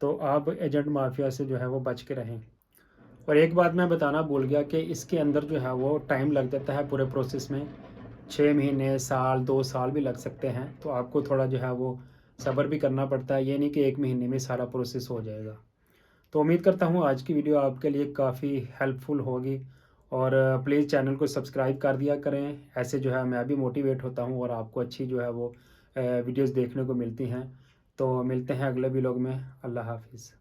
तो आप agent mafia से जो है वो बच के रहें। और एक बात मैं बताना भूल गया कि इसके अंदर जो है वो टाइम लग जाता है पूरे प्रोसेस में, 6 महीने, साल, 2 साल भी लग सकते हैं। तो आपको थोड़ा जो है वो सब्र भी करना पड़ता है, ये नहीं कि 1 महीने में सारा प्रोसेस हो जाएगा। तो उम्मीद करता हूँ आज की वीडियो आपके लिए काफ़ी हेल्पफुल होगी, और प्लीज़ चैनल को सब्सक्राइब कर दिया करें। ऐसे जो है मैं भी मोटिवेट होता हूँ और आपको अच्छी जो है वो वीडियोज़ देखने को मिलती हैं। तो मिलते हैं अगले व्लॉग में। अल्लाह हाफ़िज़।